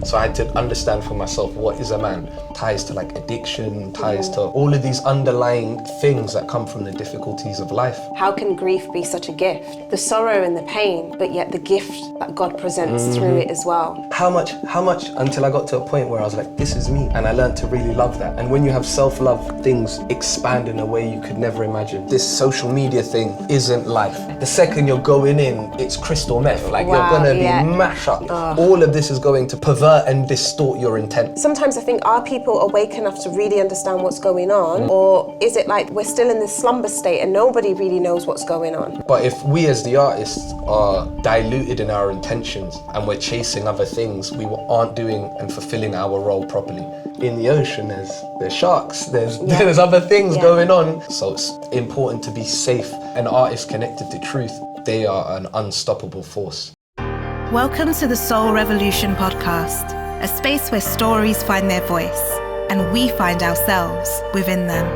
So I had to understand for myself, what is a man? Ties to like addiction, ties to all of these underlying things that come from the difficulties of life. How can grief be such a gift? The sorrow and the pain, but yet the gift that God presents through it as well. How much, until I got to a point where I was like, this is me. And I learned to really love that. And when you have self-love, things expand in a way you could never imagine. This social media thing isn't life. The second you're going in, it's crystal meth. Like you're gonna be mashed up. All of this is going to pervert and distort your intent. Sometimes I think, are people awake enough to really understand what's going on? Or is it like we're still in this slumber state and nobody really knows what's going on? But if we as the artists are diluted in our intentions and we're chasing other things, we aren't doing and fulfilling our role properly. In the ocean, there's sharks, there's other things going on. So it's important to be safe. An artist connected to truth, they are an unstoppable force. Welcome to the Soul Revolution podcast, a space where stories find their voice and we find ourselves within them.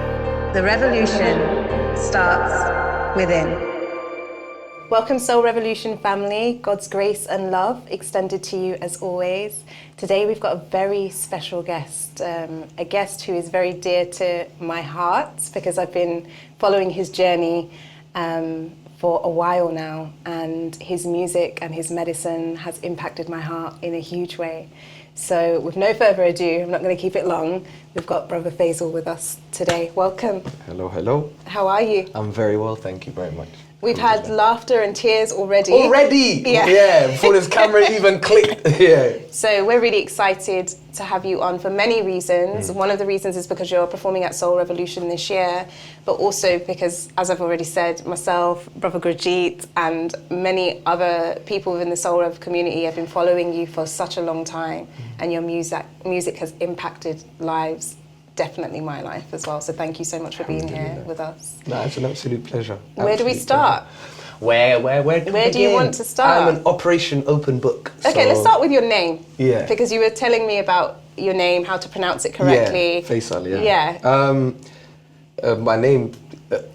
The revolution starts within. Welcome Soul Revolution family, God's grace and love extended to you as always. Today we've got a very special guest, a guest who is very dear to my heart because I've been following his journey for a while now, and his music and his medicine has impacted my heart in a huge way. So with no further ado, I'm not going to keep it long, we've got Brother Fasil with us today. Welcome. Hello, hello. How are you? I'm very well, thank you very much. We've had laughter and tears already. Already? Yeah, before this camera even clicked. Yeah. So we're really excited to have you on for many reasons. One of the reasons is because you're performing at Soul Revolution this year, but also because, as I've already said, myself, Brother Gurjeet, and many other people within the Soul Rev community have been following you for such a long time, and your music has impacted lives. Definitely my life as well. So thank you so much for being here with us. No, it's an absolute pleasure. Where do we start? Where do you want to start? I'm an Operation Open Book. Okay, let's start with your name. Yeah. Because you were telling me about your name, how to pronounce it correctly. Yeah, Faisal, my name,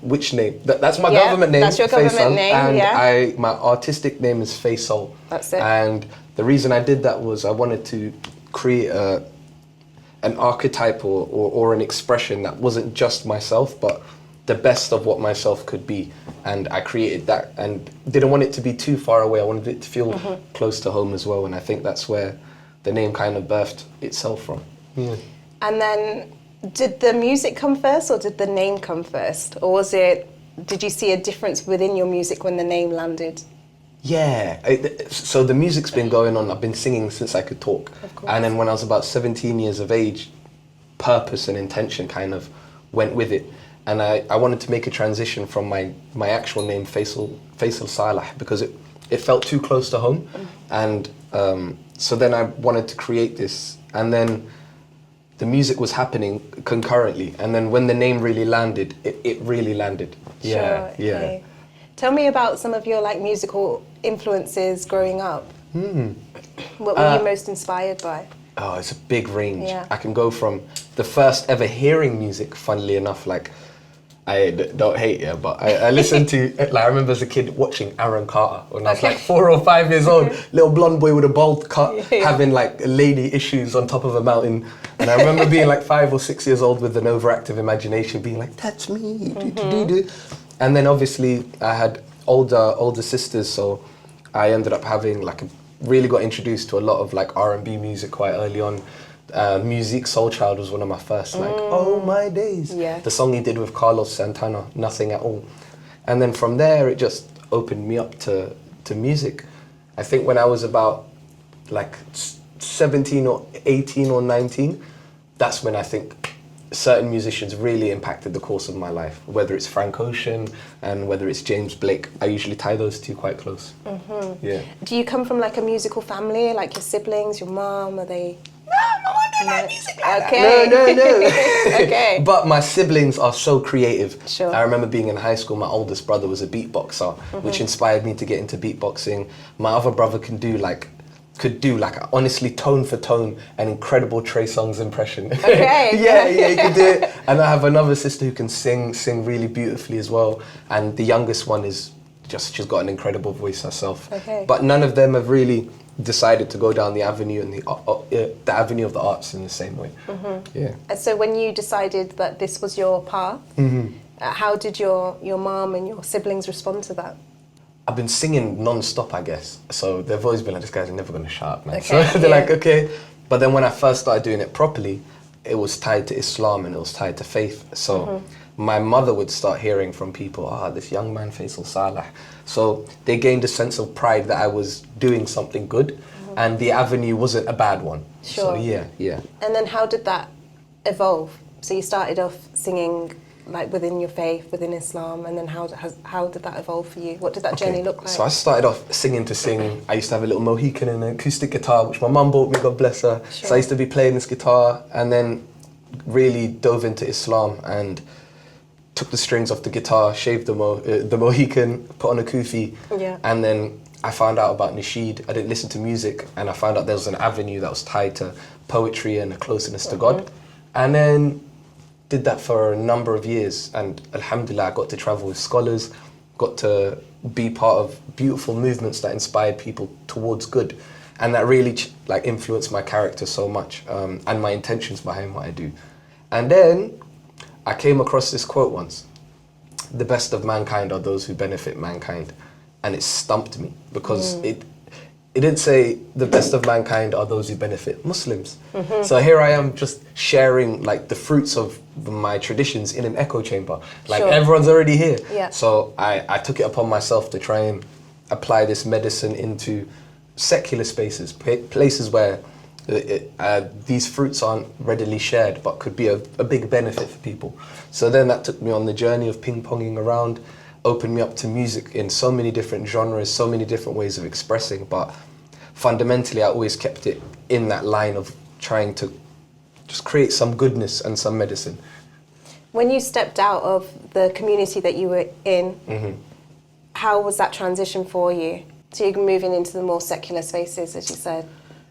which name? That's my government name. That's your government name, and my artistic name is Facesoul. That's it. And the reason I did that was I wanted to create an archetype or an expression that wasn't just myself, but the best of what myself could be. And I created that and didn't want it to be too far away. I wanted it to feel close to home as well. And I think that's where the name kind of birthed itself from. Yeah. And then did the music come first or did the name come first? Or did you see a difference within your music when the name landed? Yeah, so the music's been going on. I've been singing since I could talk. Of course. And then when I was about 17 years of age, purpose and intention kind of went with it. And I wanted to make a transition from my actual name, Faisal Salah, because it felt too close to home. And so then I wanted to create this. And then the music was happening concurrently. And then when the name really landed, it really landed. Sure, okay. Tell me about some of your musical influences growing up. What were you most inspired by? Oh, it's a big range. Yeah. I can go from the first ever hearing music, funnily enough, I don't hate you, but I listened to, I remember as a kid watching Aaron Carter when I was 4 or 5 years old, little blonde boy with a bald cut, having lady issues on top of a mountain. And I remember being 5 or 6 years old with an overactive imagination, being like, that's me, do. And then obviously I had older sisters, so I ended up having really got introduced to a lot of R&B music quite early on. Music Soul Child was one of my first, oh my days. Yeah. The song he did with Carlos Santana, Nothing at All. And then from there, it just opened me up to music. I think when I was about 17 or 18 or 19, that's when I think certain musicians really impacted the course of my life, whether it's Frank Ocean and whether it's James Blake. I usually tie those two quite close. Yeah. Do you come from a musical family, your siblings, your mom, are they? No, I don't like music like that. No. Okay. But my siblings are so creative. Sure. I remember being in high school, my oldest brother was a beatboxer, which inspired me to get into beatboxing. My other brother could do honestly tone for tone an incredible Trey Songz impression. Okay. yeah, he could do it. And I have another sister who can sing really beautifully as well. And the youngest one is she's got an incredible voice herself. Okay. But none of them have really decided to go down the avenue and the avenue of the arts in the same way. Yeah. And so when you decided that this was your path, how did your mom and your siblings respond to that? I've been singing non-stop, I guess. So they've always been like, this guy's never going to shut up, man. Okay, So they're like, okay. But then when I first started doing it properly, it was tied to Islam and it was tied to faith. So my mother would start hearing from people, this young man, Faisal Salah. So they gained a sense of pride that I was doing something good and the avenue wasn't a bad one. Sure. So yeah. And then how did that evolve? So you started off singing like within your faith, within Islam, and then how did that evolve for you? What did that journey look like? So I started off singing to sing. I used to have a little Mohican and an acoustic guitar, which my mum bought me, God bless her. Sure. So I used to be playing this guitar and then really dove into Islam and took the strings off the guitar, shaved the Mohican, put on a kufi, and then I found out about Nasheed. I didn't listen to music and I found out there was an avenue that was tied to poetry and a closeness to God. And then did that for a number of years, and alhamdulillah I got to travel with scholars, got to be part of beautiful movements that inspired people towards good, and that really influenced my character so much, and my intentions behind what I do. And then I came across this quote once: "The best of mankind are those who benefit mankind," and it stumped me because it didn't say the best of mankind are those who benefit Muslims. So here I am just sharing like the fruits of my traditions in an echo chamber. Like everyone's already here. Yeah. So I took it upon myself to try and apply this medicine into secular spaces, places where these fruits aren't readily shared but could be a big benefit for people. So then that took me on the journey of ping-ponging around, opened me up to music in so many different genres, so many different ways of expressing, but fundamentally I always kept it in that line of trying to just create some goodness and some medicine. When you stepped out of the community that you were in, how was that transition for you? So you're moving into the more secular spaces, as you said.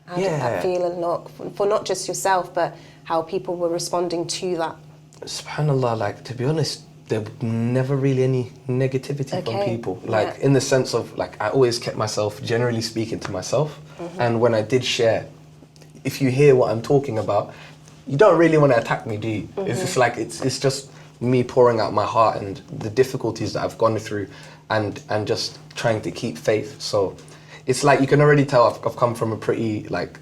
How did that feel and look, for not just yourself, but how people were responding to that? SubhanAllah, like, to be honest, there was never really any negativity from people. Like, in the sense of, like, I always kept myself, generally speaking, to myself. And when I did share, if you hear what I'm talking about, you don't really want to attack me, do you? It's just like, it's just me pouring out my heart and the difficulties that I've gone through and just trying to keep faith. So it's like, you can already tell I've come from a pretty, like,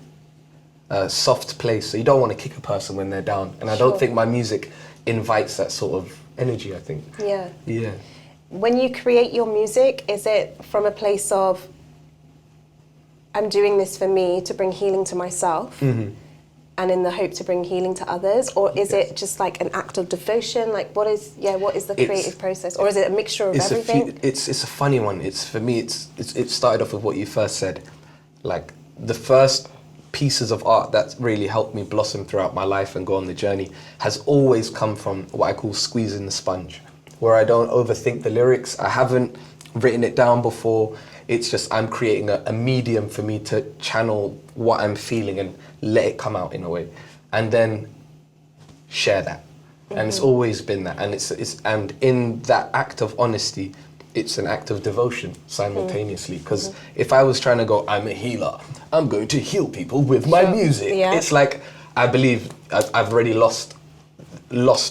soft place. So you don't want to kick a person when they're down. And I don't think my music invites that sort of energy, I think. Yeah. When you create your music, is it from a place of, I'm doing this for me to bring healing to myself and in the hope to bring healing to others? Or is it just like an act of devotion? Like what is the creative process? Or is it a mixture of everything? It's a funny one. For me, it started off with what you first said. Like the first pieces of art that really helped me blossom throughout my life and go on the journey has always come from what I call squeezing the sponge, where I don't overthink the lyrics. I haven't written it down before. It's just I'm creating a medium for me to channel what I'm feeling and let it come out in a way, and then share that. And it's always been that. And in that act of honesty, it's an act of devotion simultaneously. Because if I was trying to go, I'm a healer, I'm going to heal people with my music. It's like, I believe I've already lost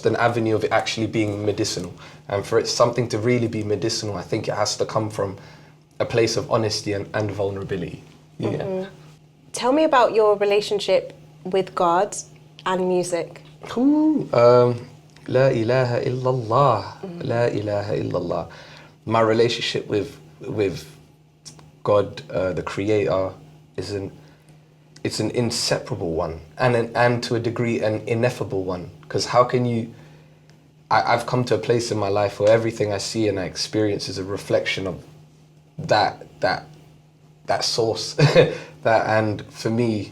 an avenue of it actually being medicinal. And for it something to really be medicinal, I think it has to come from a place of honesty and vulnerability. Tell me about your relationship with God and music. La ilaha illallah, la ilaha illallah. My relationship with God, the Creator, it's an inseparable one, and to a degree an ineffable one. Because how can you? I've come to a place in my life where everything I see and I experience is a reflection of that source. And for me,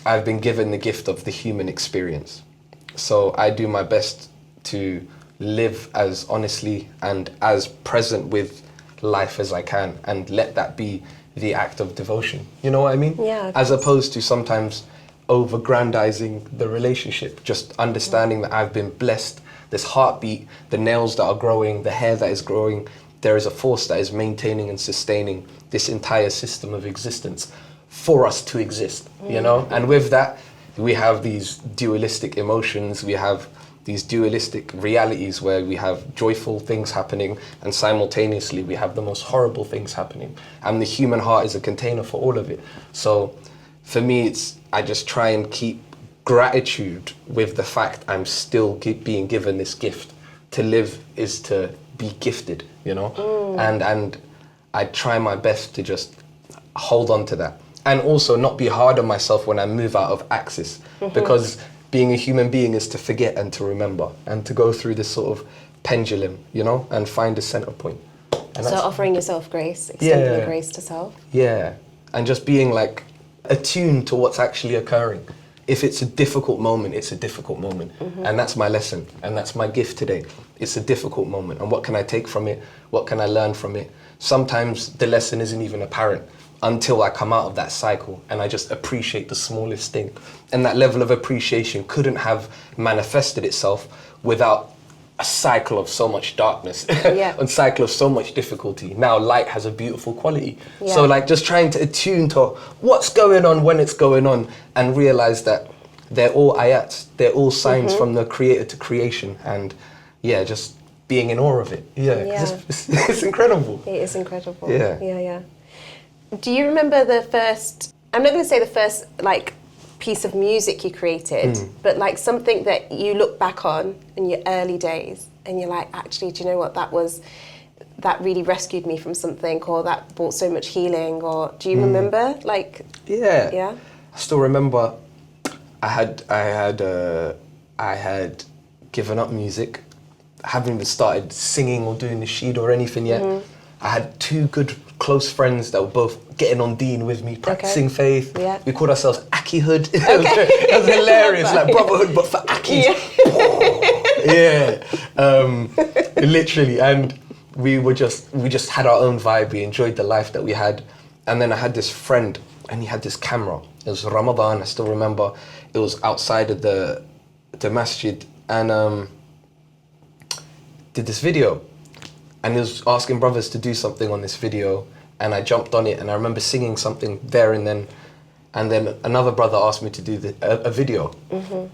I've been given the gift of the human experience. So I do my best to live as honestly and as present with life as I can, and let that be the act of devotion. You know what I mean? Yeah. As opposed to sometimes over-grandizing the relationship, just understanding that I've been blessed, this heartbeat, the nails that are growing, the hair that is growing, there is a force that is maintaining and sustaining this entire system of existence for us to exist, you know? And with that, we have these dualistic emotions, we have these dualistic realities where we have joyful things happening and simultaneously we have the most horrible things happening. And the human heart is a container for all of it. So for me, I just try and keep gratitude with the fact I'm still being given this gift. To live is to be gifted, you know? And I try my best to just hold on to that. And also not be hard on myself when I move out of axis, because being a human being is to forget and to remember and to go through this sort of pendulum, you know, and find a center point. And so offering yourself grace, extending the grace to self. Yeah, and just being like attuned to what's actually occurring. If it's a difficult moment, it's a difficult moment. And that's my lesson, and that's my gift today. It's a difficult moment, and what can I take from it? What can I learn from it? Sometimes the lesson isn't even apparent until I come out of that cycle and I just appreciate the smallest thing. And that level of appreciation couldn't have manifested itself without a cycle of so much darkness, a cycle of so much difficulty. Now light has a beautiful quality. So like just trying to attune to what's going on when it's going on and realize that they're all ayats, they're all signs from the creator to creation, and just being in awe of it. It's incredible. It is incredible. Yeah. Do you remember the first, I'm not going to say the first like piece of music you created, but like something that you look back on in your early days and you're like, actually, do you know what, that really rescued me from something, or that brought so much healing, or do you remember like? Yeah. I still remember I had given up music. I haven't even started singing or doing the sheed or anything yet. I had two good close friends that were both getting on Dean with me, practicing faith. We called ourselves Akihood. It was hilarious, like brotherhood, but for Akis. Literally. And we just had our own vibe. We enjoyed the life that we had. And then I had this friend, and he had this camera. It was Ramadan, I still remember. It was outside of the masjid, and did this video. And he was asking brothers to do something on this video, and I jumped on it, and I remember singing something there and then. And then another brother asked me to do a video,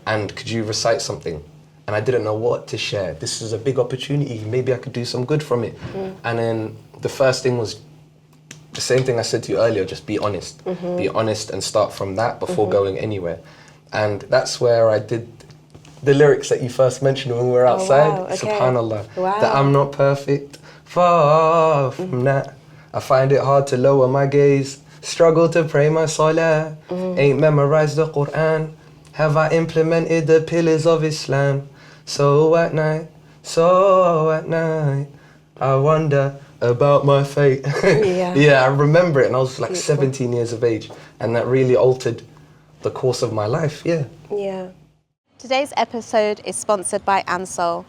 and could you recite something? And I didn't know what to share. This is a big opportunity, maybe I could do some good from it. And then the first thing was the same thing I said to you earlier, just be honest. Be honest and start from that before going anywhere. And that's where I did the lyrics that you first mentioned when we were outside. Subhanallah. That I'm not perfect, far from that. I find it hard to lower my gaze, struggle to pray my salah. Ain't memorized the Quran, have I implemented the pillars of Islam? So at night, I wonder about my fate. I remember it, and I was like 17 years of age, and that really altered the course of my life. Today's episode is sponsored by Facesoul.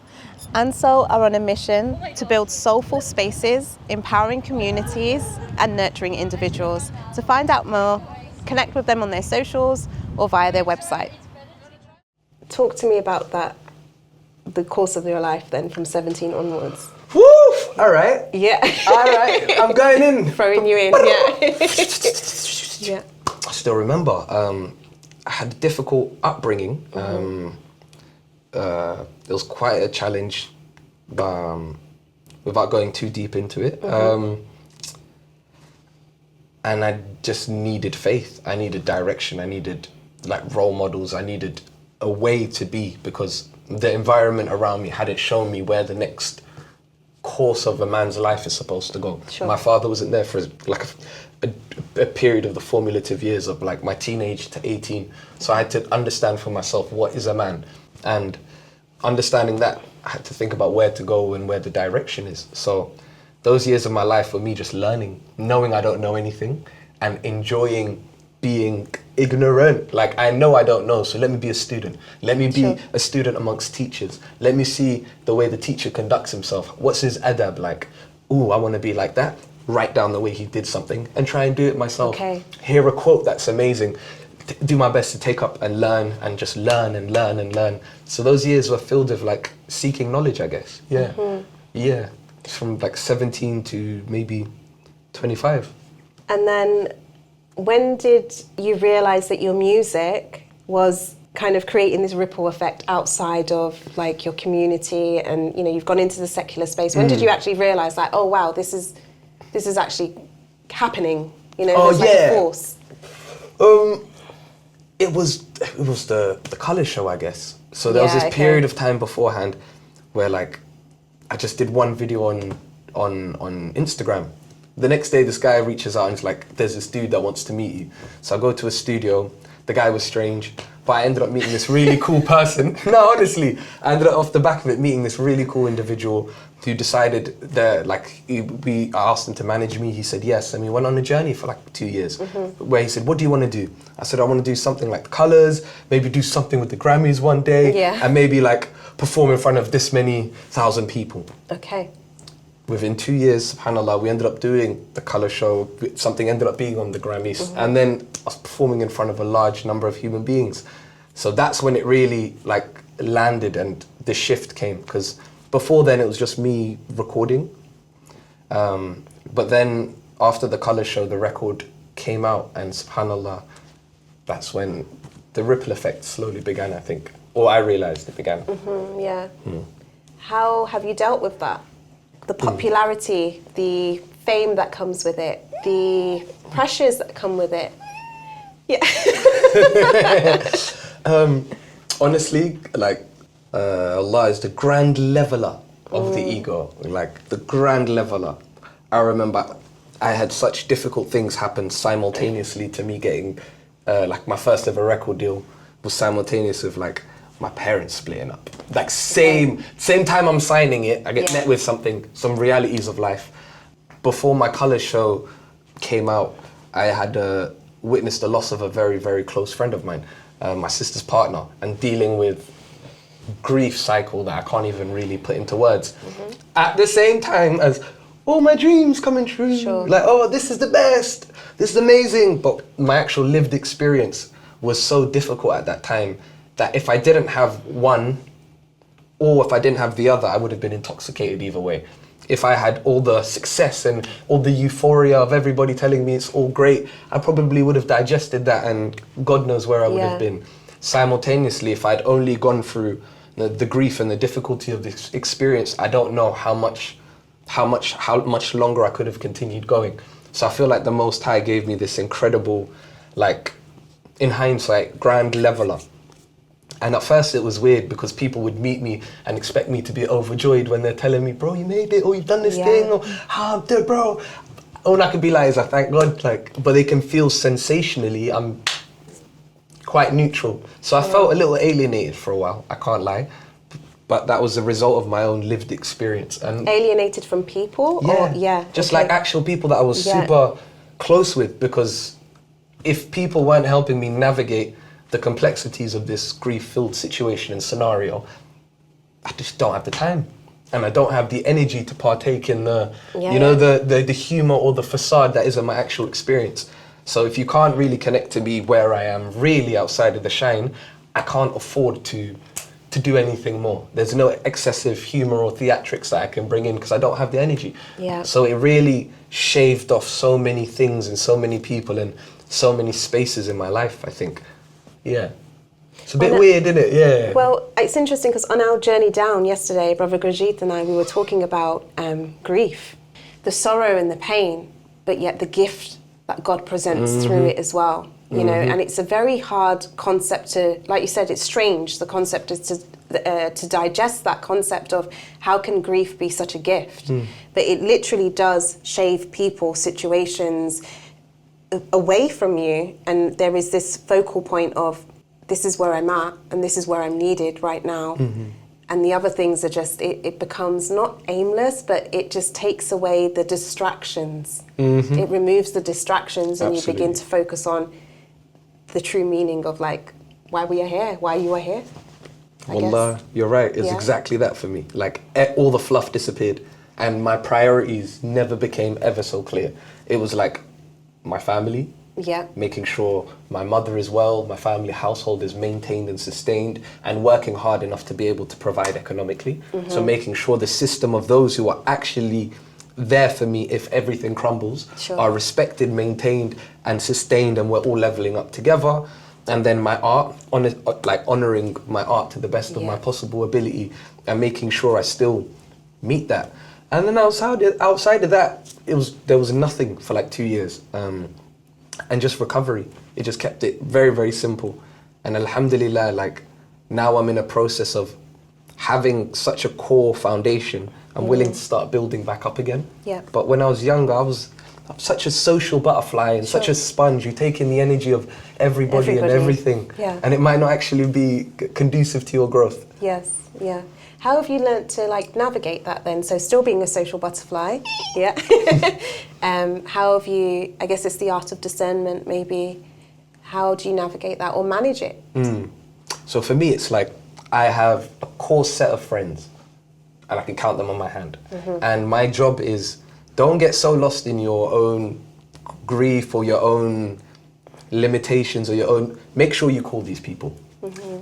Facesoul are on a mission to build soulful spaces, empowering communities and nurturing individuals. To find out more, connect with them on their socials or via their website. Talk to me about that, the course of your life then, from 17 onwards. Woo! All right. All right. I'm going in. Throwing you in, I still remember, I had a difficult upbringing. It was quite a challenge, without going too deep into it. And I just needed faith. I needed direction. I needed like role models. I needed a way to be, because the environment around me hadn't shown me where the next course of a man's life is supposed to go. My father wasn't there for like a period of the formative years of like my teenage to 18. So I had to understand for myself what is a man, and understanding that I had to think about where to go and where the direction is. So those years of my life were me just learning, knowing I don't know anything, and enjoying being ignorant. Like, I know I don't know, so let me be a student. Let me be a student amongst teachers. Let me see the way the teacher conducts himself. What's his adab like? Ooh, I want to be like that. Write down the way he did something and try and do it myself. Hear a quote that's amazing. Do my best to take up and learn, and just learn and learn and learn. So those years were filled with like seeking knowledge, I guess. from like 17 to maybe 25. And then when did you realise that your music was kind of creating this ripple effect outside of like your community, and you know, you've gone into the secular space? When did you actually realise like, oh wow, this is actually happening, you know, there's like a force? It was the colour show, I guess. So there was this period of time beforehand where like I just did one video on Instagram. The next day this guy reaches out and he's like, there's this dude that wants to meet you. So I go to a studio. The guy was strange, but I ended up meeting this really cool person. No, honestly, I ended up off the back of it meeting this really cool individual who decided that, like, I asked him to manage me. He said yes, and we went on a journey for like 2 years, where he said, what do you want to do? I said, I want to do something like the Colours, maybe do something with the Grammys one day, and maybe like perform in front of this many thousand people. Okay. Within 2 years, subhanAllah, we ended up doing the Colour show, something ended up being on the Grammys, and then I was performing in front of a large number of human beings. So that's when it really like landed and the shift came, because before then it was just me recording. But then after the Colour show, the record came out, and subhanAllah, that's when the ripple effect slowly began, I think. Or I realised it began. How have you dealt with that? The popularity, the fame that comes with it, the pressures that come with it. Honestly, like Allah is the grand leveler of the ego, like the grand leveler. I remember I had such difficult things happen simultaneously to me getting like my first ever record deal was simultaneous with like my parents splitting up. Like same time I'm signing it, I get met with some realities of life. Before my Colours show came out, I had witnessed the loss of a very, very close friend of mine, my sister's partner, and dealing with grief cycle that I can't even really put into words. At the same time as, oh, my dreams coming true. Like, oh, this is the best, this is amazing. But my actual lived experience was so difficult at that time that if I didn't have one, or if I didn't have the other, I would have been intoxicated either way. If I had all the success and all the euphoria of everybody telling me it's all great, I probably would have digested that and God knows where I would have been. Simultaneously, if I'd only gone through the grief and the difficulty of this experience, I don't know how much longer I could have continued going. So I feel like the Most High gave me this incredible, like, in hindsight, grand leveler. And at first it was weird because people would meet me and expect me to be overjoyed when they're telling me, bro, you made it, or you've done this thing, or how I'm doing, bro. All I can be like is, I thank God, like, but they can feel sensationally, I'm quite neutral. So I felt a little alienated for a while, I can't lie. But that was a result of my own lived experience. And alienated from people? Just like actual people that I was super close with, because if people weren't helping me navigate the complexities of this grief-filled situation and scenario, I just don't have the time. And I don't have the energy to partake in the humor or the facade that isn't my actual experience. So if you can't really connect to me where I am really outside of the shine, I can't afford to do anything more. There's no excessive humor or theatrics that I can bring in because I don't have the energy. So it really shaved off so many things and so many people and so many spaces in my life, I think. It's a bit weird, isn't it? Well, it's interesting because on our journey down yesterday, Brother Gurjeet and I, we were talking about grief, the sorrow and the pain, but yet the gift that God presents through it as well. You know, and it's a very hard concept to, like you said, it's strange. The concept is to digest that concept of how can grief be such a gift? But it literally does shave people, situations away from you, and there is this focal point of this is where I'm at and this is where I'm needed right now. And the other things are just, it becomes not aimless, but it just takes away the distractions. It removes the distractions and you begin to focus on the true meaning of like why we are here, why you are here. Wallah, you're right. It's exactly that for me. Like all the fluff disappeared and my priorities never became ever so clear. It was like my family, Yeah. Making sure my mother is well, my family household is maintained and sustained, and working hard enough to be able to provide economically. So making sure the system of those who are actually there for me if everything crumbles are respected, maintained and sustained, and we're all leveling up together. And then my art, honouring my art to the best of my possible ability and making sure I still meet that. And then outside of that, there was nothing for like 2 years. And just recovery. It just kept it very, very simple. And alhamdulillah, like now I'm in a process of having such a core foundation. I'm willing to start building back up again. Yeah. But when I was younger, I'm such a social butterfly and such a sponge. You take in the energy of everybody and everything. Yeah. And it might not actually be conducive to your growth. Yes, yeah. How have you learnt to like navigate that then? So still being a social butterfly, yeah. How have you, I guess it's the art of discernment maybe. How do you navigate that or manage it? So for me, it's like I have a core set of friends and I can count them on my hand. And my job is, don't get so lost in your own grief or your own limitations or your own, make sure you call these people.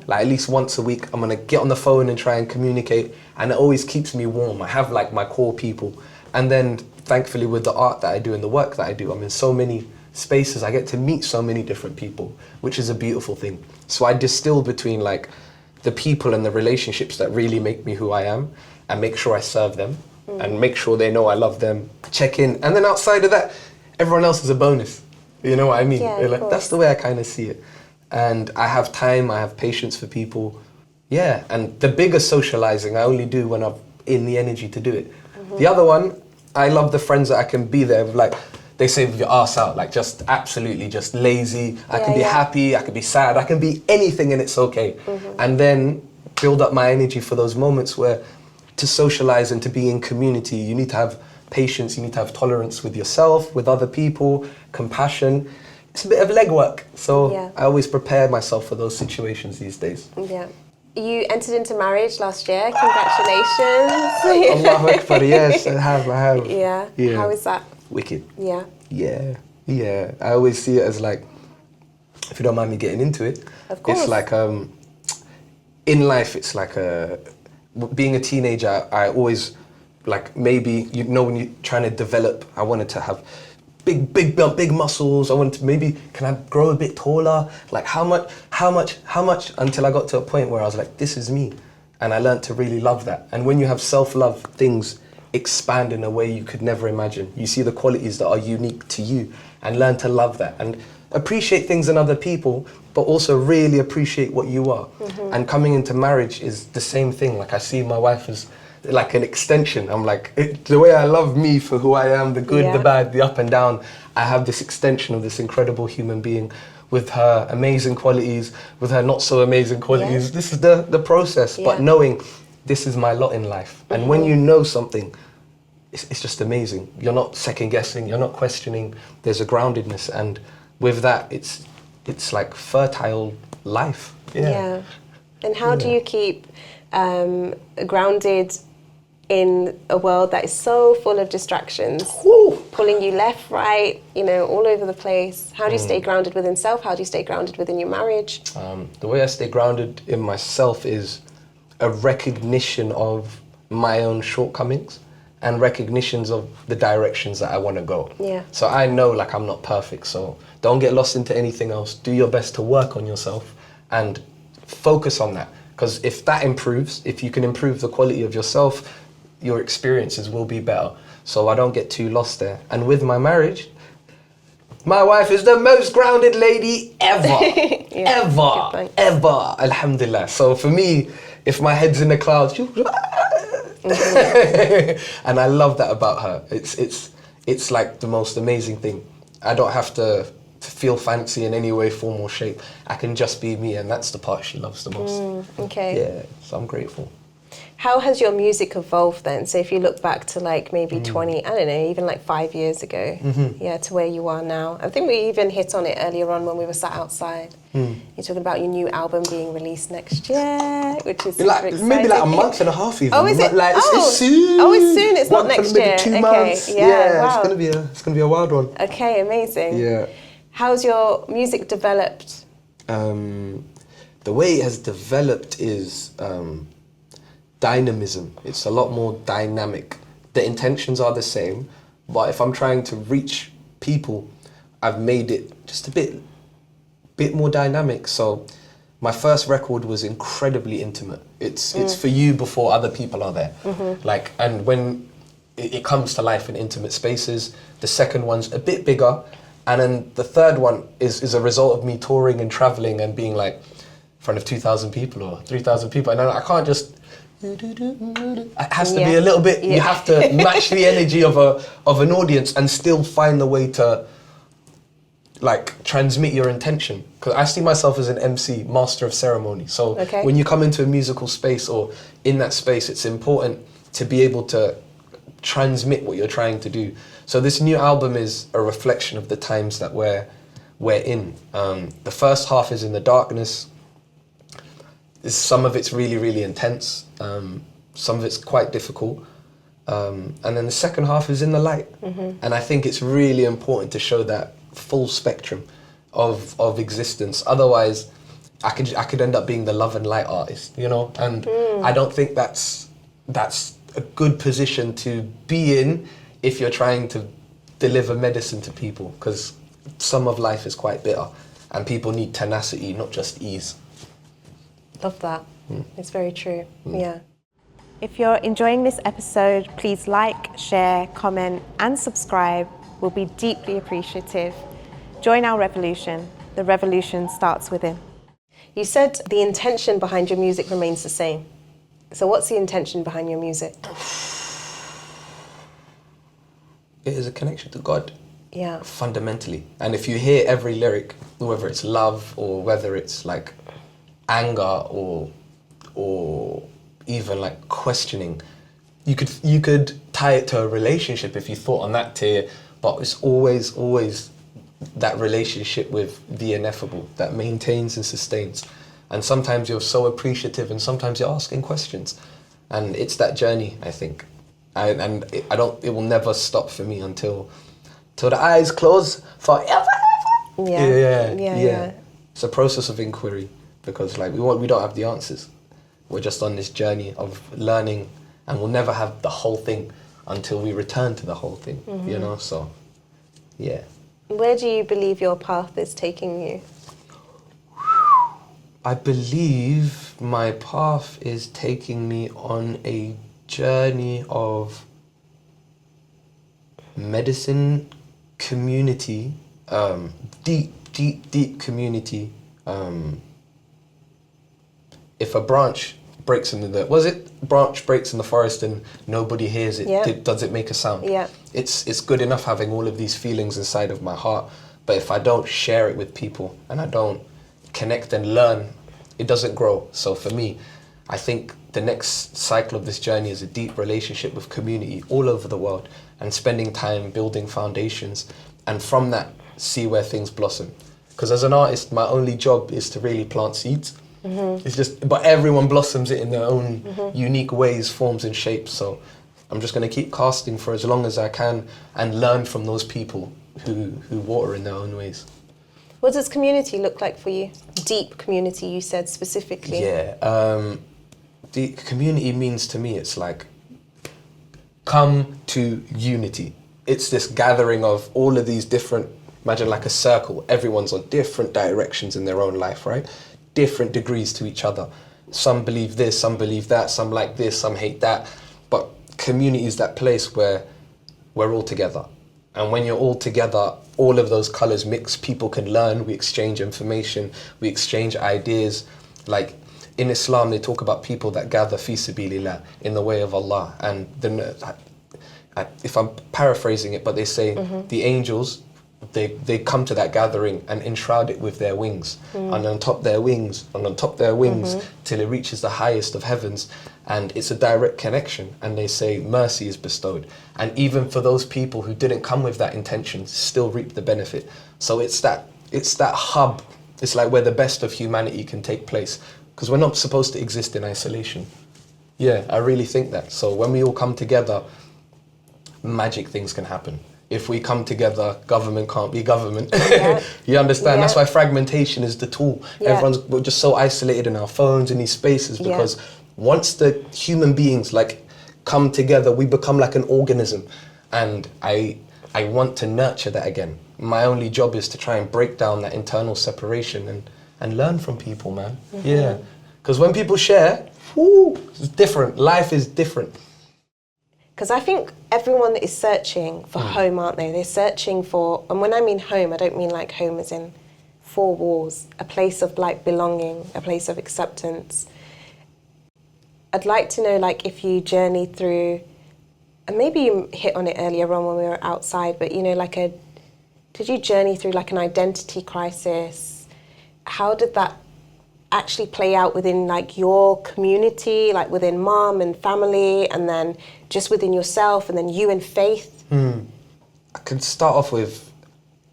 Like at least once a week, I'm gonna get on the phone and try and communicate, and it always keeps me warm. I have like my core people. And then thankfully with the art that I do and the work that I do, I'm in so many spaces, I get to meet so many different people, which is a beautiful thing. So I distill between like the people and the relationships that really make me who I am, and make sure I serve them and make sure they know I love them, check in. And then outside of that, everyone else is a bonus. You know what I mean? Yeah, that's the way I kind of see it. And I have time, I have patience for people. Yeah, and the bigger socializing I only do when I'm in the energy to do it. The other one, I love the friends that I can be there with, like, they say with your arse out, like just absolutely just lazy. I can be happy, I can be sad, I can be anything and it's okay. And then build up my energy for those moments where to socialize and to be in community, you need to have patience, you need to have tolerance with yourself, with other people, compassion. It's a bit of legwork, so I always prepare myself for those situations these days. Yeah. You entered into marriage last year, congratulations. Allahu Akbar, yes, I have. Yeah. How is that? Wicked. Yeah. Yeah. I always see it as like, if you don't mind me getting into it, of course. It's like, in life, it's like being a teenager, I always, like maybe, you know, when you're trying to develop, I wanted to have big muscles. I wanted to maybe, can I grow a bit taller? Like how much, until I got to a point where I was like, this is me. And I learned to really love that. And when you have self-love, things expand in a way you could never imagine. You see the qualities that are unique to you and learn to love that and appreciate things in other people, but also really appreciate what you are. And coming into marriage is the same thing. Like I see my wife as like an extension. I'm like, the way I love me for who I am, the good, the bad, the up and down, I have this extension of this incredible human being with her amazing qualities, with her not so amazing qualities. This is the process, but knowing this is my lot in life. And when you know something, it's just amazing. You're not second guessing, you're not questioning, there's a groundedness, and with that, it's like fertile life. Yeah. And how do you keep grounded in a world that is so full of distractions, pulling you left, right, you know, all over the place? How do you stay grounded within self? How do you stay grounded within your marriage? The way I stay grounded in myself is a recognition of my own shortcomings and recognitions of the directions that I want to go. Yeah. So I know like I'm not perfect, so don't get lost into anything else. Do your best to work on yourself and focus on that. Because if that improves, if you can improve the quality of yourself, your experiences will be better. So I don't get too lost there. And with my marriage, my wife is the most grounded lady ever. ever. Alhamdulillah. So for me, if my head's in the clouds, and I love that about her. It's like the most amazing thing. I don't have to feel fancy in any way, form or shape. I can just be me, and that's the part she loves the most. Yeah, so I'm grateful. How has your music evolved then? So if you look back to like maybe 20, I don't know, even like 5 years ago, to where you are now. I think we even hit on it earlier on when we were sat outside. You're talking about your new album being released next year, which is super exciting. Maybe like a month and a half even. Oh, is it? Like, it's soon. Oh, it's soon. It's not next year. 2 months. Yeah, wow. It's gonna be a wild one. Okay, amazing. Yeah. How's your music developed? The way it has developed is dynamism. It's a lot more dynamic. The intentions are the same, but if I'm trying to reach people, I've made it just a bit more dynamic. So my first record was incredibly intimate. It's for you before other people are there. Like, and when it comes to life in intimate spaces, the second one's a bit bigger, and then the third one is a result of me touring and traveling and being like in front of 2,000 people or 3,000 people, and I can't just. It has to be a little bit. You have to match the energy of an audience and still find the way to like transmit your intention. Because I see myself as an MC, master of ceremony. So when you come into a musical space or in that space, it's important to be able to transmit what you're trying to do. So this new album is a reflection of the times that we're in. The first half is in the darkness. Some of it's really, really intense. Some of it's quite difficult. And then the second half is in the light. And I think it's really important to show that full spectrum of existence. Otherwise, I could end up being the love and light artist, you know? And I don't think that's a good position to be in if you're trying to deliver medicine to people, because some of life is quite bitter and people need tenacity, not just ease. Love that. It's very true. Yeah. If you're enjoying this episode, please like, share, comment, and subscribe. We'll be deeply appreciative. Join our revolution. The revolution starts within. You said the intention behind your music remains the same. So what's the intention behind your music? It is a connection to God. Yeah. Fundamentally. And if you hear every lyric, whether it's love or whether it's like anger or even like questioning, you could tie it to a relationship if you thought on that tier, but it's always that relationship with the ineffable that maintains and sustains. And sometimes you're so appreciative and sometimes you're asking questions, and it's that journey, I think. It will never stop for me until the eyes close forever. Yeah. It's a process of inquiry, because like we don't have the answers. We're just on this journey of learning, and we'll never have the whole thing until we return to the whole thing, you know? So, yeah. Where do you believe your path is taking you? I believe my path is taking me on a journey of medicine, community, deep community. If a branch breaks in branch breaks in the forest and nobody hears it, does it make a sound? Yeah. It's good enough having all of these feelings inside of my heart, but if I don't share it with people and I don't connect and learn, it doesn't grow. So for me, I think the next cycle of this journey is a deep relationship with community all over the world and spending time building foundations, and from that, see where things blossom. Because as an artist, my only job is to really plant seeds. It's just, but everyone blossoms it in their own unique ways, forms and shapes. So I'm just going to keep casting for as long as I can and learn from those people who water in their own ways. What does community look like for you? Deep community, you said specifically. Yeah, the community means to me, it's like come to unity. It's this gathering of all of these different, imagine like a circle, everyone's on different directions in their own life, right? Different degrees to each other. Some believe this, some believe that, some like this, some hate that. But community is that place where we're all together. And when you're all together, all of those colors mix, people can learn, we exchange information, we exchange ideas. Like in Islam, they talk about people that gather fi sabilillah, in the way of Allah. And then, if I'm paraphrasing it, but they say the angels, they come to that gathering and enshroud it with their wings, and on top their wings, till it reaches the highest of heavens, and it's a direct connection, and they say mercy is bestowed, and even for those people who didn't come with that intention, still reap the benefit. So it's that hub, it's like where the best of humanity can take place, because we're not supposed to exist in isolation. Yeah, I really think that. So when we all come together, magic things can happen. if we come together, government can't be government. Yeah. You understand? Yeah. That's why fragmentation is the tool. Yeah. We're just so isolated in our phones, in these spaces, because once the human beings like come together, we become like an organism. And I want to nurture that again. My only job is to try and break down that internal separation and learn from people, man. Mm-hmm. Yeah. Because when people share, whoo, it's different. Life is different. Because I think everyone is searching for home, aren't they? They're searching for, and when I mean home, I don't mean like home as in four walls, a place of like belonging, a place of acceptance. I'd like to know, like, if you journey through, and maybe you hit on it earlier on when we were outside, but you know, like did you journey through like an identity crisis? How did that actually play out within like your community, like within mom and family, and then just within yourself, and then you and faith? I could start off with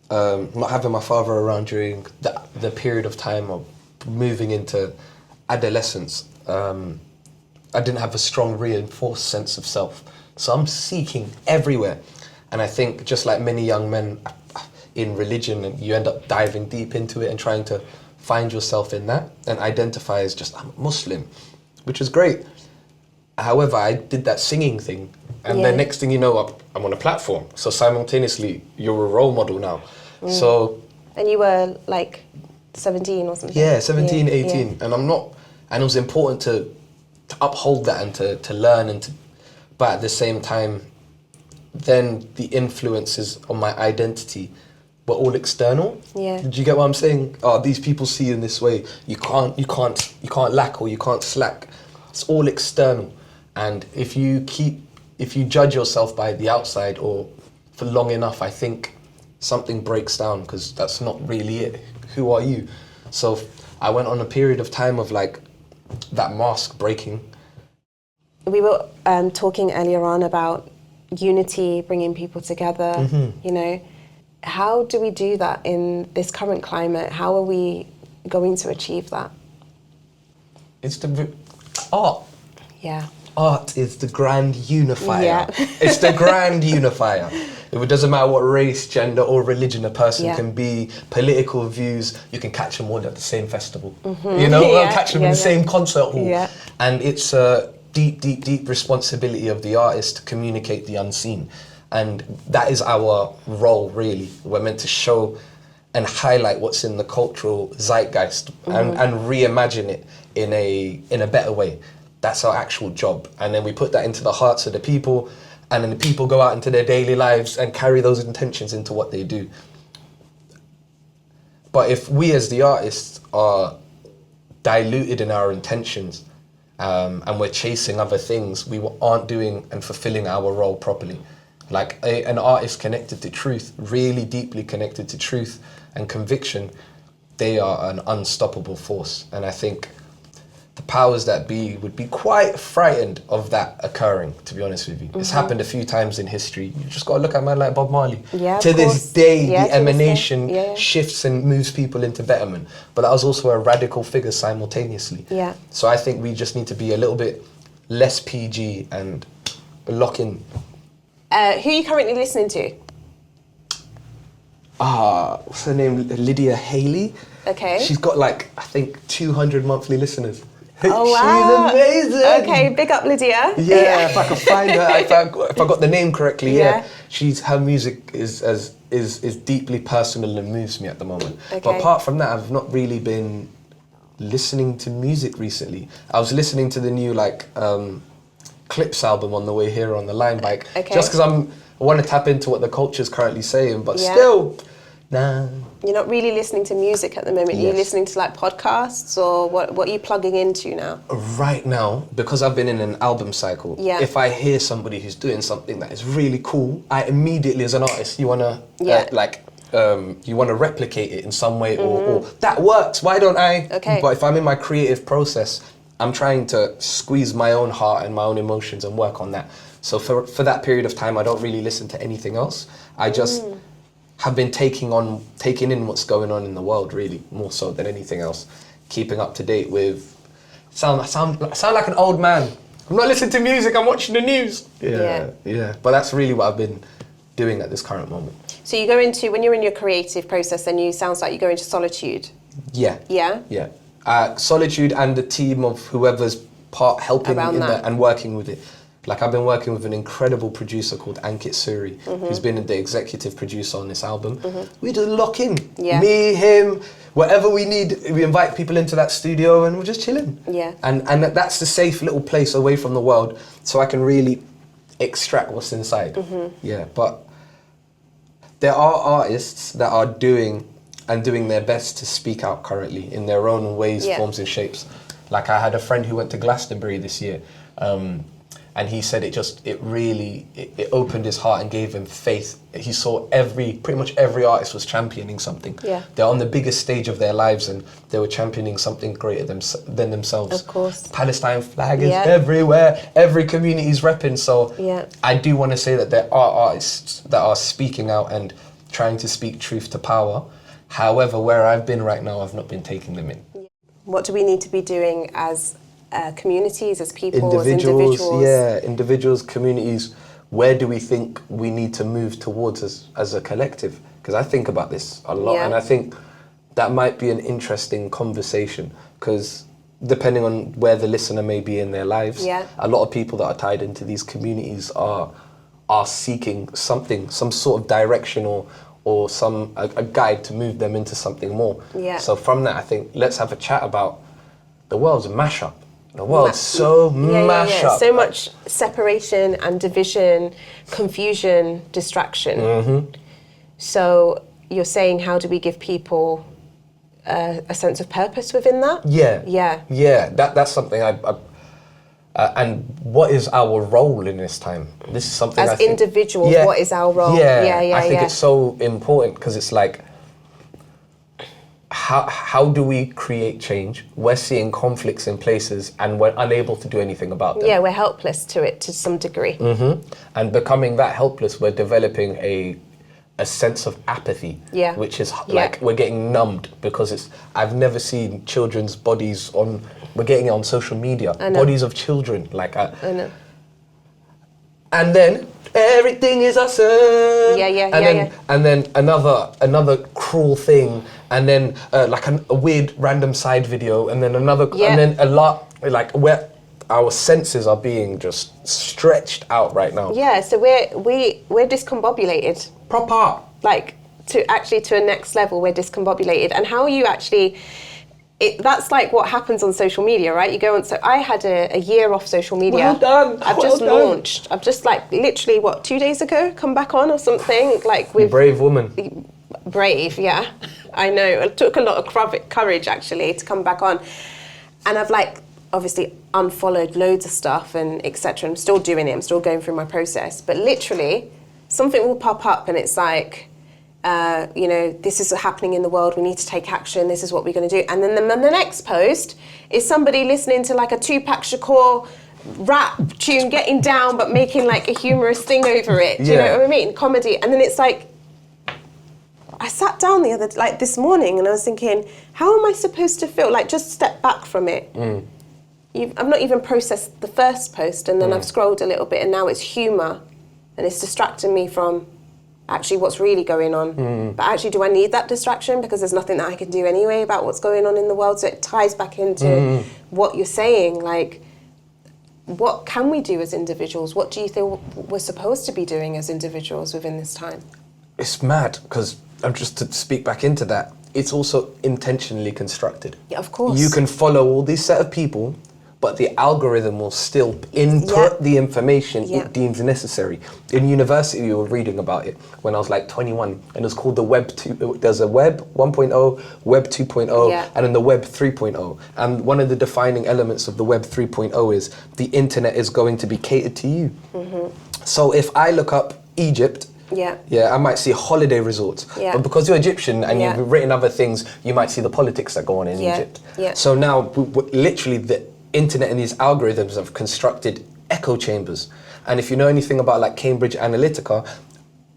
not having my father around during the period of time of moving into adolescence. I didn't have a strong reinforced sense of self. So I'm seeking everywhere. And I think just like many young men in religion, you end up diving deep into it and trying to find yourself in that and identify as just, I'm a Muslim, which is great. However, I did that singing thing, and then next thing you know, I'm on a platform. So simultaneously, you're a role model now. So. And you were like 17 or something? Yeah, 17, 18. And and it was important to uphold that and to learn but at the same time, then the influences on my identity were all external. Yeah. Did you get what I'm saying? Oh, these people see you in this way. You can't lack or you can't slack. It's all external. And if you judge yourself by the outside or for long enough, I think something breaks down, because that's not really it. Who are you? So I went on a period of time of like that mask breaking. We were talking earlier on about unity, bringing people together, you know. How do we do that in this current climate? How are we going to achieve that? It's the art. Yeah. Art is the grand unifier. Yeah. It's the grand unifier. It doesn't matter what race, gender or religion a person can be, political views, you can catch them all at the same festival. You know, catch them in the same concert hall. Yeah. And it's a deep responsibility of the artist to communicate the unseen. And that is our role, really. We're meant to show and highlight what's in the cultural zeitgeist and reimagine it in a better way. That's our actual job. And then we put that into the hearts of the people, and then the people go out into their daily lives and carry those intentions into what they do. But if we as the artists are diluted in our intentions, and we're chasing other things, we aren't doing and fulfilling our role properly. Like an artist connected to truth, really deeply connected to truth and conviction, they are an unstoppable force. And I think the powers that be would be quite frightened of that occurring, to be honest with you. It's happened a few times in history. You just got to look at a man like Bob Marley. Yeah, to this day, the emanation Yeah. shifts and moves people into betterment. But that was also a radical figure simultaneously. Yeah. So I think we just need to be a little bit less PG and lock in. Who are you currently listening to? What's her name? Lydia Haley. Okay. She's got like, I think, 200 monthly listeners. Oh, wow. She's amazing. Okay, big up Lydia. Yeah, if I could find her, if I got the name correctly, Yeah. her music is deeply personal and moves me at the moment. Okay. But apart from that, I've not really been listening to music recently. I was listening to the new Clips album on the way here on the Line bike, just because I want to tap into what the culture's currently saying, but still, nah. You're not really listening to music at the moment. You're listening to like podcasts, or what are you plugging into now? Right now, because I've been in an album cycle, if I hear somebody who's doing something that is really cool, I immediately, as an artist, you wanna you wanna replicate it in some way, or that works. Why don't I? Okay. But if I'm in my creative process, I'm trying to squeeze my own heart and my own emotions and work on that. So for that period of time, I don't really listen to anything else. I just have been taking in what's going on in the world, really, more so than anything else. Keeping up to date with, sound like an old man. I'm not listening to music, I'm watching the news. Yeah. But that's really what I've been doing at this current moment. So you go into, when you're in your creative process, then sounds like you go into solitude. Yeah. Yeah? Yeah. Solitude and the team of whoever's helping Around in that. there and working with it. Like I've been working with an incredible producer called Ankit Suri, who's been the executive producer on this album. We just lock in. Yeah. Me, him, whatever we need. We invite people into that studio and we're just chilling. Yeah. And that's the safe little place away from the world, so I can really extract what's inside. Yeah. But there are artists that are doing their best to speak out currently in their own ways, forms and shapes. Like I had a friend who went to Glastonbury this year, and he said it really opened his heart and gave him faith. He saw pretty much every artist was championing something. Yeah. They're on the biggest stage of their lives and they were championing something greater than themselves. Of course. The Palestine flag is everywhere, every community is repping. So I do want to say that there are artists that are speaking out and trying to speak truth to power. However, where I've been right now, I've not been taking them in. What do we need to be doing as communities, as people, as individuals? Yeah, individuals, communities. Where do we think we need to move towards as a collective? Because I think about this a lot, and I think that might be an interesting conversation, because depending on where the listener may be in their lives, a lot of people that are tied into these communities are seeking something, some sort of direction or a guide to move them into something more. Yeah. So from that, I think let's have a chat about the world's a mashup. The world's so mashed up. So much separation and division, confusion, distraction. So you're saying, how do we give people a sense of purpose within that? Yeah. That's something and what is our role in this time? This is something as individuals, what is our role? I think it's so important, because it's like, how do we create change? We're seeing conflicts in places and we're unable to do anything about them. Yeah, we're helpless to it to some degree. And becoming that helpless, we're developing a sense of apathy, which is like we're getting numbed, because I've never seen children's bodies we're getting it on social media, bodies of children, I know. And then everything is awesome. And then another cruel thing, and then a weird random side video, and then another, and then a lot, where our senses are being just stretched out right now. Yeah, so we're discombobulated. Proper. To a next level, we're discombobulated. And how you actually, that's like what happens on social media, right? You go on, so I had a year off social media. Well done. I've just launched. I've just literally, 2 days ago, come back on or something, with... Brave woman. Brave, yeah. I know. It took a lot of courage, actually, to come back on. And I've obviously unfollowed loads of stuff and etc. I'm still doing it. I'm still going through my process. But literally, something will pop up and it's this is happening in the world. We need to take action. This is what we're going to do. And then the next post is somebody listening to a Tupac Shakur rap tune, getting down, but making a humorous thing over it. Do you know what I mean? Comedy. And then it's I sat down this morning and I was thinking, how am I supposed to feel? Just step back from it. I've not even processed the first post, and then I've scrolled a little bit, and now it's humour, and it's distracting me from actually what's really going on. But actually, do I need that distraction? Because there's nothing that I can do anyway about what's going on in the world. So it ties back into what you're saying. What can we do as individuals? What do you think we're supposed to be doing as individuals within this time? It's mad, because just to speak back into that, it's also intentionally constructed. Yeah, of course. You can follow all these set of people, but the algorithm will still input the information it deems necessary. In university, we were reading about it when I was 21, and it was called the Web 2. There's a Web 1.0, Web 2.0, and then the Web 3.0. And one of the defining elements of the Web 3.0 is the internet is going to be catered to you. So if I look up Egypt, I might see holiday resorts. But because you're Egyptian and you've written other things, you might see the politics that go on in Egypt. So now, literally, the internet and these algorithms have constructed echo chambers. And if you know anything about Cambridge Analytica,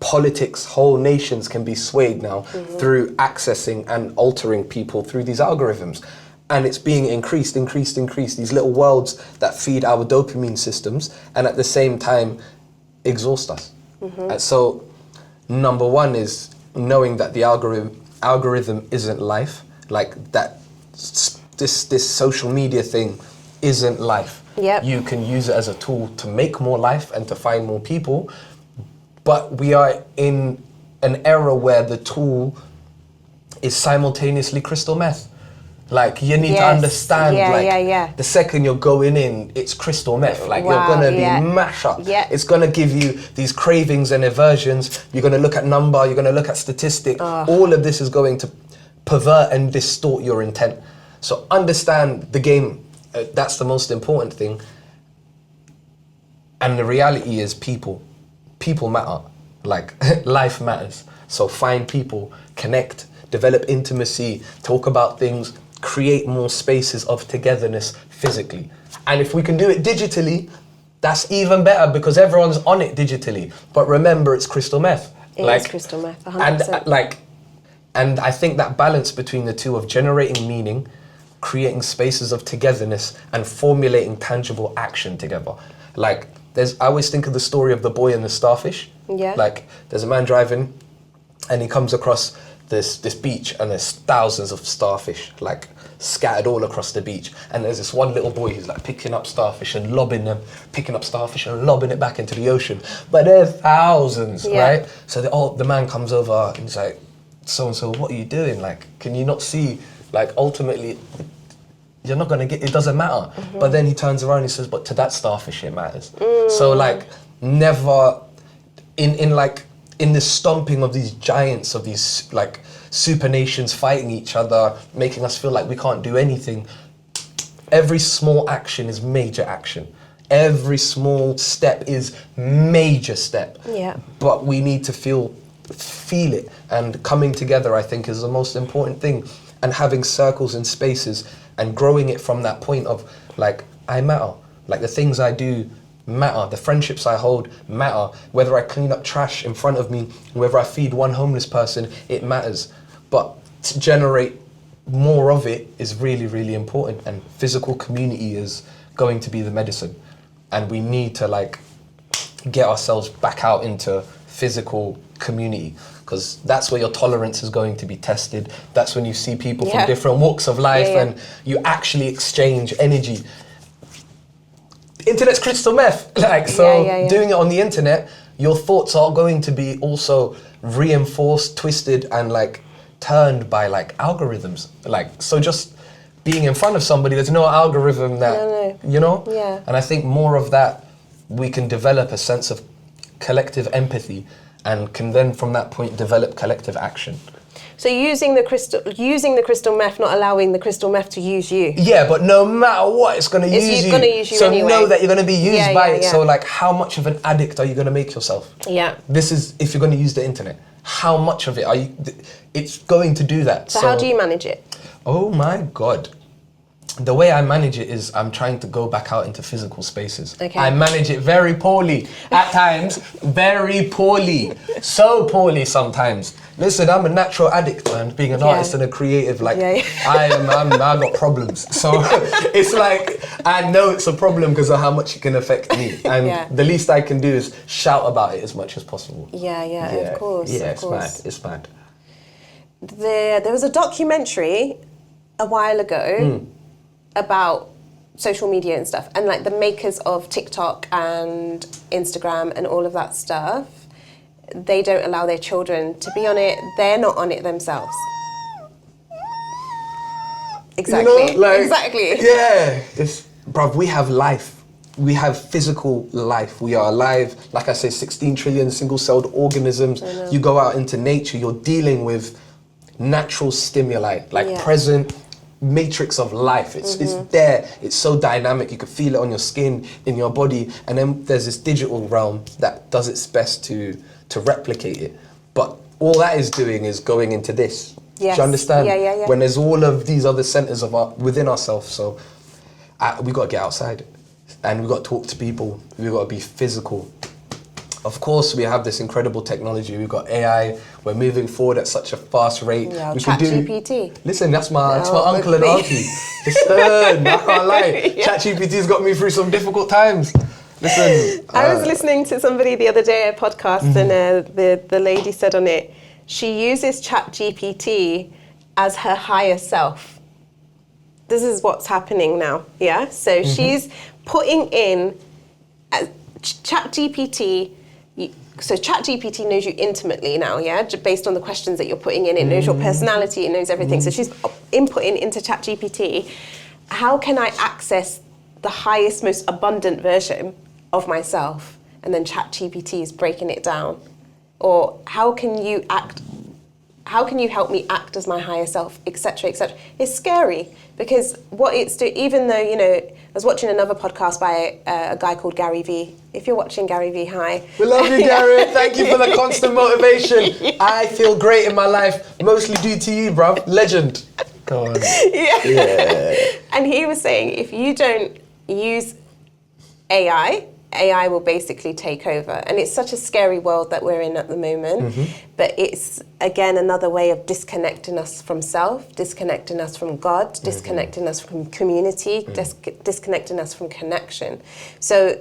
politics, whole nations can be swayed now through accessing and altering people through these algorithms. And it's being increased, these little worlds that feed our dopamine systems and at the same time exhaust us. So number one is knowing that the algorithm isn't life. Like that, this social media thing isn't life. Yep. You can use it as a tool to make more life and to find more people, but we are in an era where the tool is simultaneously crystal meth. Like, you need to understand, the second you're going in, it's crystal meth. Like, you're gonna be mash up. Yeah. It's gonna give you these cravings and aversions. You're gonna look at number, you're gonna look at statistic. All of this is going to pervert and distort your intent. So understand the game, that's the most important thing. And the reality is people matter. Like, life matters. So find people, connect, develop intimacy, talk about things, create more spaces of togetherness physically. And if we can do it digitally, that's even better because everyone's on it digitally. But remember, it's crystal meth. It is crystal meth, 100%. And I think that balance between the two of generating meaning, creating spaces of togetherness, and formulating tangible action together. Like, I always think of the story of the boy and the starfish. Yeah. Like, there's a man driving and he comes across this beach and there's thousands of starfish like scattered all across the beach, and there's this one little boy who's like picking up starfish and lobbing them, picking up starfish and lobbing it back into the ocean, but there are thousands, right? So the man comes over and he's like, so what are you doing? Like, can you not see, like, ultimately you're not gonna get, it doesn't matter. But then he turns around and he says, but to that starfish it matters. So like, never in the stomping of these giants, of these like super nations fighting each other, making us feel like we can't do anything. Every small action is major action. Every small step is major step. Yeah. But we need to feel it, and coming together, I think, is the most important thing. And having circles and spaces and growing it from that point of like, I matter. Like, the things I do matter, the friendships I hold matter, whether I clean up trash in front of me, whether I feed one homeless person, it matters. But to generate more of it is really, really important, and physical community is going to be the medicine. And we need to like get ourselves back out into physical community, because that's where your tolerance is going to be tested. That's when you see people from different walks of life and you actually exchange energy. Internet's crystal meth, like, so doing it on the internet, your thoughts are going to be also reinforced, twisted, and like turned by like algorithms. Like, so just being in front of somebody, there's no algorithm that, you know? Yeah. And I think more of that, we can develop a sense of collective empathy and can then from that point develop collective action. So using the crystal meth, not allowing the crystal meth to use you. Yeah, but no matter what, it's going to use you. It's going to use you so anyway. know that you're going to be used by it. So like, how much of an addict are you going to make yourself? Yeah. This is if you're going to use the internet. How much of it are you? It's going to do that. So how do you manage it? Oh my God. The way I manage it is I'm trying to go back out into physical spaces. Okay. I manage it very poorly. At times, very poorly. So poorly sometimes. Listen, I'm a natural addict, man. Being an artist and a creative, like, I got problems. So it's like, I know it's a problem because of how much it can affect me. And the least I can do is shout about it as much as possible. Yeah, of course. Yeah, of course. It's mad. There was a documentary a while ago about social media and stuff, and like the makers of TikTok and Instagram and all of that stuff, they don't allow their children to be on it. They're not on it themselves. Exactly. You know, like, exactly. Yeah. Bruv, we have life. We have physical life. We are alive. Like I say, 16 trillion single-celled organisms. You go out into nature, you're dealing with natural stimuli, like present matrix of life. It's there. It's so dynamic. You can feel it on your skin, in your body. And then there's this digital realm that does its best to replicate it. But all that is doing is going into this. Yes. Do you understand? Yeah. When there's all of these other centers of within ourselves. So we got to get outside and we got to talk to people. We got to be physical. Of course, we have this incredible technology. We've got AI. We're moving forward at such a fast rate. Yeah, we can do. ChatGPT. Listen, that's my uncle and auntie. Listen, I can't lie. ChatGPT's got me through some difficult times. Listen, I was listening to somebody the other day, a podcast, and the lady said on it, she uses ChatGPT as her higher self. This is what's happening now, yeah? So she's putting in ChatGPT. So ChatGPT knows you intimately now, yeah? Based on the questions that you're putting in, it knows your personality, it knows everything. So she's inputting into ChatGPT, how can I access the highest, most abundant version of myself? And then ChatGPT is breaking it down. Or how can you help me act as my higher self, etc., etc. It's scary because what it's doing, even though, you know, I was watching another podcast by a guy called Gary Vee. If you're watching Gary Vee, hi. We love you, Gary. Thank you for the constant motivation. I feel great in my life, mostly due to you, bruv. Legend. Go on. Yeah. And he was saying, if you don't use AI will basically take over. And it's such a scary world that we're in at the moment. But it's, again, another way of disconnecting us from self, disconnecting us from God, disconnecting us from community, disconnecting us from connection. So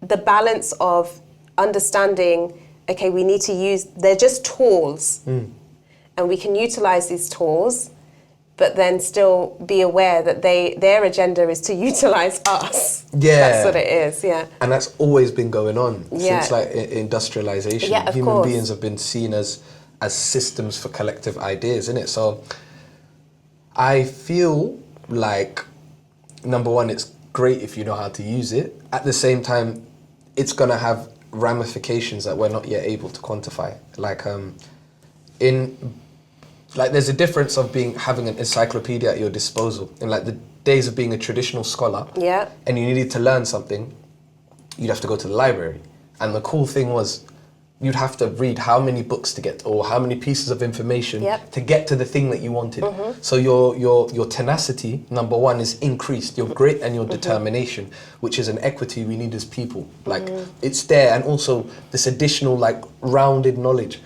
the balance of understanding, okay, we need to use, they're just tools. And we can utilize these tools, but then still be aware that their agenda is to utilize us. Yeah. That's what it is, yeah. And that's always been going on Yeah. since like industrialization. Yeah, of Human course. beings have been seen as systems for collective ideas, innit? So I feel like, number one, it's great if you know how to use it. At the same time, it's gonna have ramifications that we're not yet able to quantify. Like there's a difference of having an encyclopedia at your disposal. In like the days of being a traditional scholar, Yeah. and you needed to learn something, you'd have to go to the library. And the cool thing was, you'd have to read how many books to get, or how many pieces of information Yep. to get to the thing that you wanted. So your tenacity, number one, is increased. Your grit and your determination, which is an equity we need as people. Like it's there, and also this additional like rounded knowledge.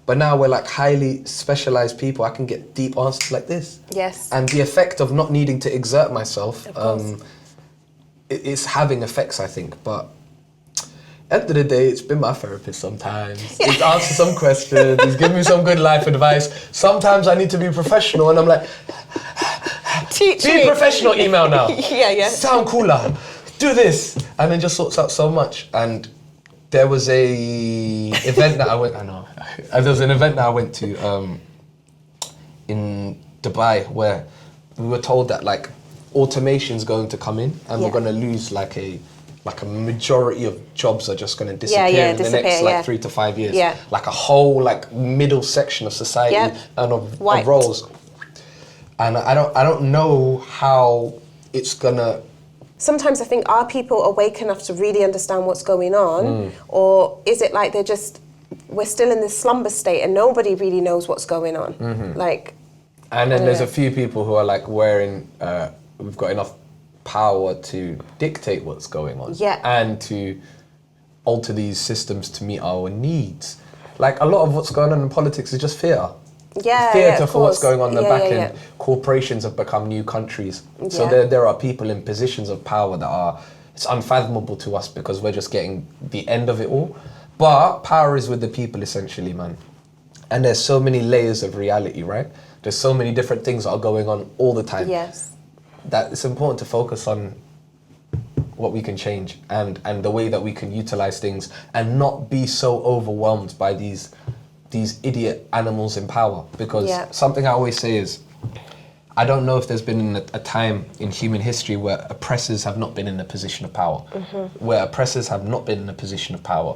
But now we're like highly specialized people. I can get deep answers like this. Yes. And the effect of not needing to exert myself, it's having effects, I think. But at the end of the day, it's been my therapist sometimes. He's answered some questions. He's given me some good life advice. Sometimes I need to be professional, and I'm like, Teach be me. professional email now. Yeah. Sound cooler. Do this. And then just sorts out so much. And there was a event that I went. There was an event that I went to in Dubai where we were told that like automation's going to come in, and we're going to lose like a majority of jobs are just going to disappear in the next like 3 to 5 years. Yeah. Like a whole like middle section of society and of roles. And I don't know how it's gonna. Sometimes I think, are people awake enough to really understand what's going on? Or is it like we're still in this slumber state and nobody really knows what's going on? And then there's a few people who are like we've got enough power to dictate what's going on. Yeah. And to alter these systems to meet our needs. Like a lot of what's going on in politics is just fear. Theatre for what's going on in the back end. Corporations have become new countries. So there are people in positions of power that it's unfathomable to us because we're just getting the end of it all. But power is with the people essentially, man. And there's so many layers of reality, right? There's so many different things that are going on all the time. Yes. That it's important to focus on what we can change and the way that we can utilize things and not be so overwhelmed by these idiot animals in power, because something I always say is, I don't know if there's been a time in human history where oppressors have not been in a position of power, where oppressors have not been in a position of power.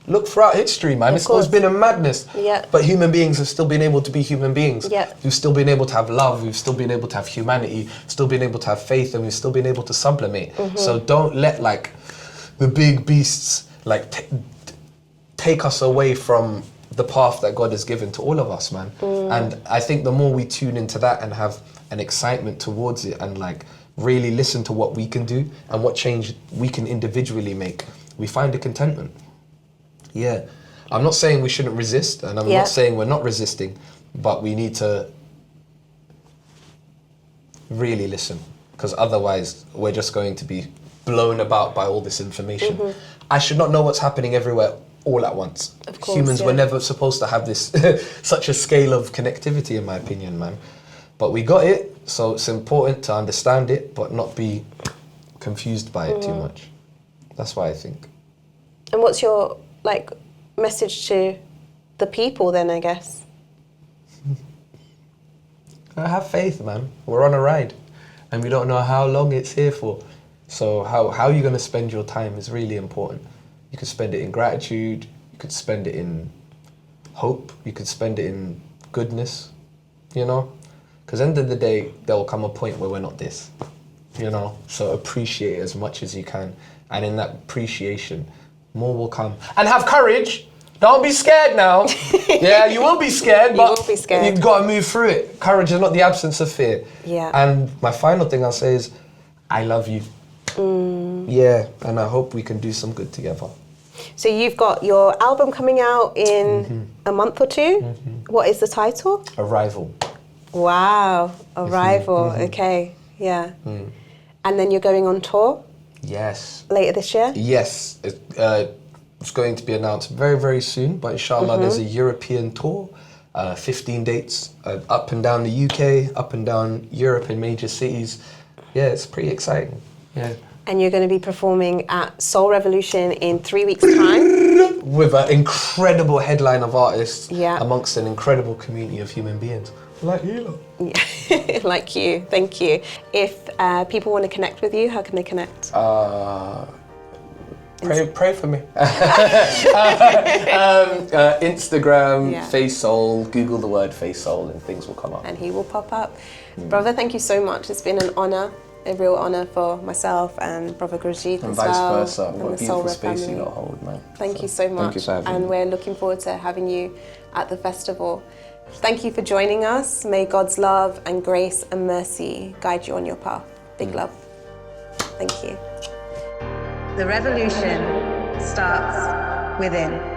Look throughout history, man, it's been a madness. Yeah. But human beings have still been able to be human beings. Yeah. We've still been able to have love, we've still been able to have humanity, still been able to have faith, and we've still been able to sublimate. So don't let like the big beasts like take us away from the path that God has given to all of us, man. And I think the more we tune into that and have an excitement towards it and like really listen to what we can do and what change we can individually make, we find a contentment. Yeah. I'm not saying we shouldn't resist, and I'm not saying we're not resisting, but we need to really listen, because otherwise we're just going to be blown about by all this information. I should not know what's happening everywhere all at once. Of course, Humans yeah. were never supposed to have this such a scale of connectivity, in my opinion, man. But we got it, so it's important to understand it, but not be confused by it too much. That's what I think. And what's your message to the people then, I guess? Have faith, man. We're on a ride, and we don't know how long it's here for. So how you're going to spend your time is really important. You could spend it in gratitude, you could spend it in hope, you could spend it in goodness, you know? Because at the end of the day, there will come a point where we're not this, you know? So appreciate it as much as you can. And in that appreciation, more will come. And have courage. Don't be scared now. Yeah, you will be scared, but will be scared. You've got to move through it. Courage is not the absence of fear. Yeah. And my final thing I'll say is, I love you. Yeah, and I hope we can do some good together. So you've got your album coming out in a month or two. What is the title? Arrival. Wow, Arrival. Okay, yeah. And then you're going on tour Yes. later this year? Yes. It's going to be announced very, very soon, but inshallah there's a European tour, 15 dates, up and down the UK, up and down Europe in major cities. Yeah, it's pretty exciting. Yeah. And you're going to be performing at Soul Revolution in 3 weeks' time. With an incredible headline of artists amongst an incredible community of human beings. Like you. Yeah. Like you, thank you. If people want to connect with you, how can they connect? Pray for me. Instagram, Facesoul, Google the word Facesoul and things will come up. And he will pop up. Brother, thank you so much. It's been an honour, a real honour for myself and Brother Gurjeet and as vice well. versa. And What the a beautiful Soul Rev space family. you lot hold, man. Thank you so much. Thank you for having and me. we're looking forward to having you at the festival. Thank you for joining us. May God's love and grace and mercy guide you on your path. Big love. Thank you. The revolution starts within.